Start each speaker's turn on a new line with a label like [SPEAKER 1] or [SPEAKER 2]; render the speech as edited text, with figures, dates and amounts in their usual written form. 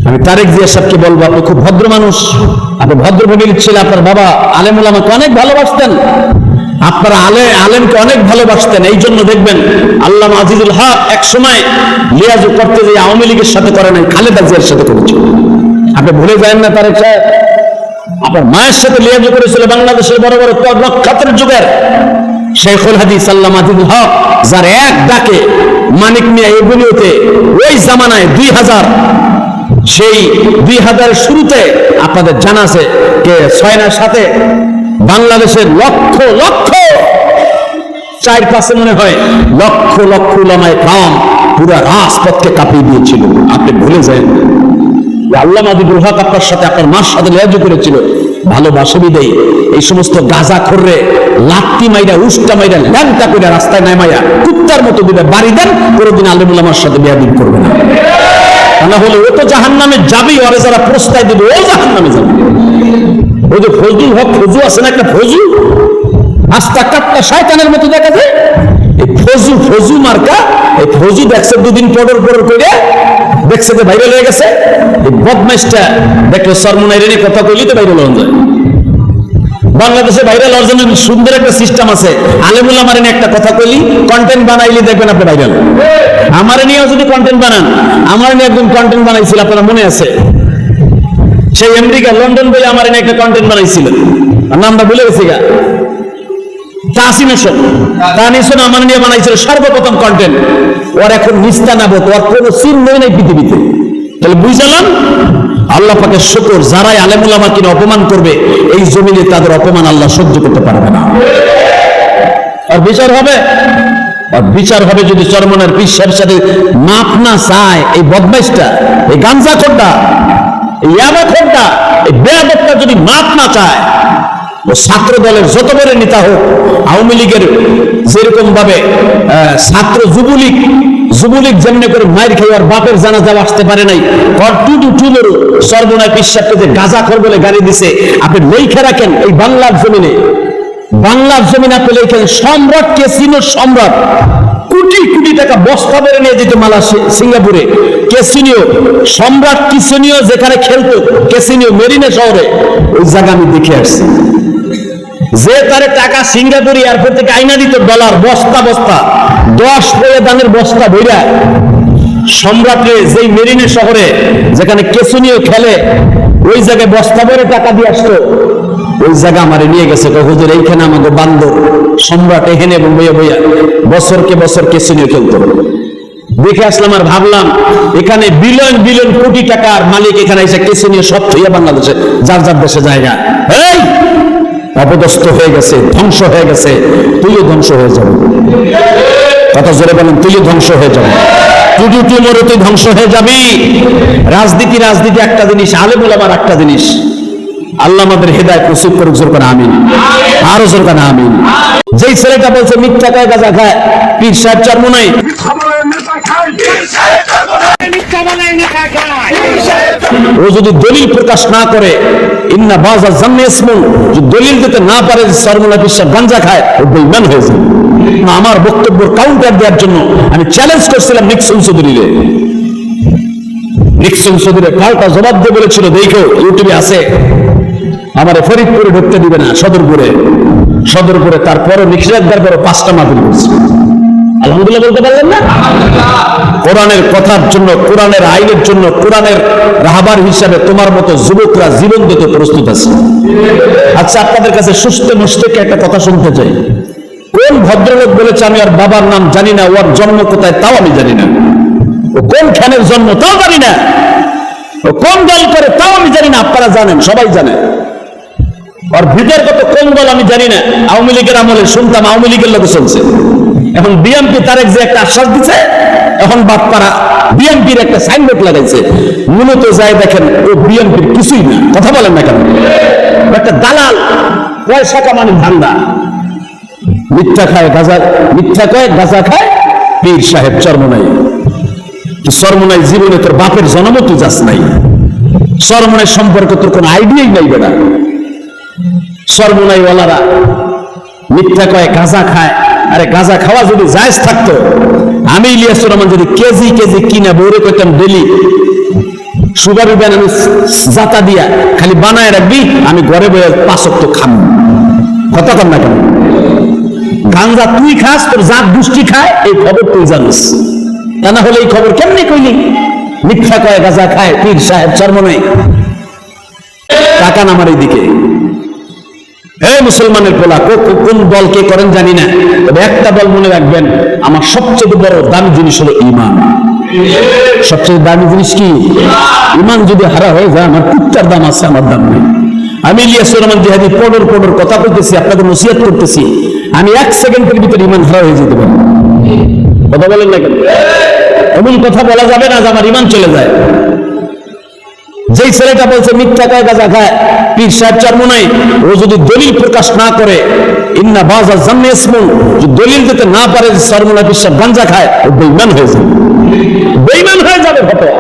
[SPEAKER 1] আমি তারেক জিয়া সাহেবকে বলবো, আপনি খুব ভদ্র মানুষ, আপনি ভদ্র ফ্যামিলির ছেলে, আপনার বাবা আলেম ওলামাকে অনেক ভালোবাসতেন, আপনারা আলেমকে অনেক ভালোবাসতেন। এই জন্য দেখবেন আল্লামা আজিজুল হক এক সময় লিয়াজু করতে যে আওয়ামী লীগের সাথে করে নাই, খালেদা জিয়ার সাথে করেছিল। আপনি ভুলে যান না তারেক সাহেব, আপনার মায়ের সাথে লিয়াজু করেছিল বাংলাদেশের বড় বড় প্রখ্যাতের যুগের শেখুল হাদিস আল্লামা আজিজুল হক, যার এক ডাকে মানিক মিয়া এভিনিউতে ওই জামানায় 2000, সেই 2000 শুরুতে আপনাদের জানা আছে কে 6 সাথে বাংলাদেশের লক্ষ লক্ষ 4-5 মনে হয় লক্ষ লক্ষ উলামায়ে কেরাম পুরো রাজপথকে কাঁপিয়ে দিয়েছিল। আপনি ভুলে যান আল্লামা আজিজুল হক আপনার সাথে আপনার মার সাথে লিয়াজু করেছিল, ভালোবাসে বিদেই এই সমস্ত গাঁজা খোররে লাত্তি মাইরা উষ্টা মাইরা ল্যাংটা করে রাস্তায় নামাইয়া কুত্তার মতো দিলে বাড়ি দেন, কোনোদিন আলেম ওলামার সাথে বেয়াদবি করবে না। না হলে ও তো জাহান্নামে যাবেই, ওরে যারা প্রস্তাব দেবে ও জাহান্নামে যাবে। ওই যে ফজলুল হক ফজু আছে না, একটা ফজু আস্তা কাটটা শয়তানের মতো দেখা যায়, এই ফজু মার্কা, এই ফজু দেখছে 2 দিন পর করে দেখছে যে ভাইরাল হয়ে গেছে। এই বদমাইশটা দেখলো সরমুনাই রেনে কথা কইলি তো ভাইরাল হয়ে যায়। বাংলাদেশে ভাইরাল হওয়ার জন্য সুন্দর একটা সিস্টেম আছে, আলেমুল আমার নিয়ে একটা কথা কইলি কন্টেন্ট বানাইলি দেখবেন আপনি ভাইরাল। আমার নিয়েও যদি কন্টেন্ট বানান, আমার নিয়ে একদম কন্টেন্ট বানাইছিল আপনারা মনে আছে, সেই আমেরিকা লন্ডন বলে আমার নিয়ে একটা কন্টেন্ট বানাইছিল, নামটা ভুলে গেছি গা, তানিশন আমার নিয়ে বানাইছিল সর্বপ্রথম কন্টেন্ট। ওর এখন নিস্তানাবত, ওর কোনো চিহ্নই নেই পৃথিবীতে। তাহলে বুঝলাম আল্লাহ পাকের শুকর, যারাই আলেম ওলামাকে অপমান করবে এই জমিনে তাদের অপমান আল্লাহ সহ্য করতে পারবে না। আর বিচার হবে, আর বিচার হবে যদি চরমনার পীর সাহেবের সাথে মাপ না চায় এই বদমাইশটা, এই গাঞ্জা খোরটা, এই ইয়াবা খোরটা, এই বেয়াদবটা যদি মাপ না চায়, ও ছাত্র দলের যত বড় নেতা হোক, আওয়ামী লীগের যেরকম ভাবে ছাত্র যুবলীগ যেমনি করে মায়ের খেয়ে আর বাপের জানাজা আসতে পারে নাই, সর্বনায় পিসাবকে যে গাঁজাখোর বলে গাড়ি দিছে, আপনি লেখা রাখেন এই বাংলার জমিনে আপনি লেখেন সম্রাট ক্যাসিনোর সম্রাট, কোটি কোটি টাকা বস্তা বেড়ে নিয়ে যেত সিঙ্গাপুরে। ক্যাসিনো সম্রাট ক্যাসিনো যেখানে খেলতো, ক্যাসিনো মেরিনা শহরে, ওই জায়গা আমি দেখে আসছি। যে তারে টাকা সিঙ্গাপুর এয়ারপোর্ট থেকে আইনা দিত ডলার বস্তা 10 দানের বস্তা বইরা, সম্রাটে যেই মেরিনা শহরে যেখানে ক্যাসিনো খেলে ওই জায়গায় বস্তা ভরে টাকা দিয়ে আসতো। ওই জায়গা আমারে নিয়ে গেছে, হুজুর এইখানে আমাকে বান্দর সম্রাট এখানে এবং বইয়া বছরকে বছর ক্যাসিনো খেলতো। দেখে আসলাম আর ভাবলাম এখানে বিলিয়ন কোটি টাকার মালিক এখানে এসে ক্যাসিনো সব থইয়া বাংলাদেশে যার দেশে জায়গা এই অপদস্থ হয়ে গেছে, ধ্বংস হয়ে গেছে। তুইও ধ্বংস হয়ে যাবে, কথা জোরে বলেন, তুইও ধ্বংস হয়ে যাবে, তুই ধ্বংস হয়ে যাবি। রাজনীতি একটা জিনিস, আলেম ওলামার একটা জিনিস। আল্লাহ আমাদের হেদায়েত নসিব করুক, জোর করে আমিন, আরো জোর করে আমিন। যেই ছেলেটা বলছে মিথ্যা খায় গাঁজা খায়, পীর সাহেব চরমোনাই ও যদি দলিল প্রকাশ না করে, ইন্না বাযা জান্নি ইসমুন, যদি দলিল দিতে না পারে যে চরমোনাই পীর সাহেব গাঁজা খায়, ও বেঈমান হয়ে যাবে। আমার বক্তব্যের কাউন্টার দেওয়ার জন্য আমি চ্যালেঞ্জ করছিলাম নিক্সন চৌধুরীরে। নিক্সন চৌধুরী পাল্টা জবাব দিয়ে বলেছিল, দেখো ইউটিউবে আছে, আমারে ফরিদপুরে ঢুকতে দিবে না, সদরপুরে তারপরও নিষেধাজ্ঞার পর 5টা মাহফিল করছে। আলহামদুলিল্লাহ বলতে পারলেন না? কোরআনের কথার জন্য, কোরআনের আইনের জন্য, কোরআনের রাহবার হিসাবে তোমার মতো যুবকরা জীবন দিতে প্রস্তুত আছে। আচ্ছা, আপনাদের কাছে সুস্থ মস্তিষ্কে একটা কথা শুনতে চাই। কোন ভদ্রলোক বলেছে আমি আর বাবার নাম জানি না, ওর জন্ম কোথায় তাও আমি জানি না, ও কোন খানের জন্ম তাও জানি না, ও কোন দল করে তাও আমি জানি না। আপনারা জানেন, সবাই জানে। আর ভিতর কত কোন দল আমি জানি না। আওয়ামী লীগের আমলে শুনতাম আওয়ামী লীগের লোক চলছে, এখন বিএনপি তারেক যে একটা আশ্বাস দিচ্ছে, এখন বাপ্পারা বিএনপির একটা সাইনবোর্ড লাগাইছে, মূলত যায় দেখেন ও বিএনপির কিছুই না। কথা বলেন না কেন? একটা দালাল, পয়সা কামানি ধান্দা, মিথ্যা কয় গাঁজা খায় পীর সাহেব চরমোনাই জীবনে তোর বাপের জন্ম তুই যাস নাই, চরমোনাই সম্পর্কে তোর কোন আইডিয়াই নাই বেটা। চরমোনাই ওয়ালারা মিথ্যা কয় গাঁজা খায়। আরে গাঁজা খাওয়া যদি জায়েজ থাকতো, আমি ইলিয়াসুর রহমান যদি কেজি কিনা বউরে কইতাম ডেলি সুগার উবেন আমি জাতা দিয়া খালি বানায় রাখবি, আমি ঘরে বয়ে 5 ওয়াক্ত খাম। কথা কর না কেন? গাঞ্জা তুই খাস, তোর জাত গোষ্ঠী খায়, এই খবর তুই জানিস। তা না হলে এই খবর কেমনি কইলি? মিথ্যা কয়, গাঁজা খায়, পীর সাহেব চরমনাই। টাকা নামার এইদিকে মুসলমানের পোলা, কোন দল কে করেন জানি না, তবে একটা দল মনে রাখবেন, আমার সবচেয়ে বড় দামি জিনিস হলো ঈমান। সবচেয়ে দামি জিনিস কি? ঈমান যদি হারা হয়ে যায়, আমার কুত্তার দাম আছে, আমার দাম নেই। আমি ইলিয়াসুর রহমান জিহাদি পড়র কথা বলতেছি, আপনাদের নসিহত করতেছি, আমি 1 সেকেন্ডের ভিতরে ঈমান হারা হয়ে যেতে পারি। কথা বলেন না কেন? এমন কথা বলা যাবে না যে আমার ঈমান চলে যায়। যেই ছেলেটা বলছে মিথ্যা কয়, গাঁজা খায়, পীর সাহেব চরমনাই, ও যদি দলিল প্রকাশ না করে, ইন্না বাযা জান্নি ইসমুন, যদি দলিল দিতে না পারে যে চরমনাই পীর সাহেব গাঁজা খায়, ও বেঈমান হয়ে যাবে, বেঈমান হয়ে যাবে। ফতোয়া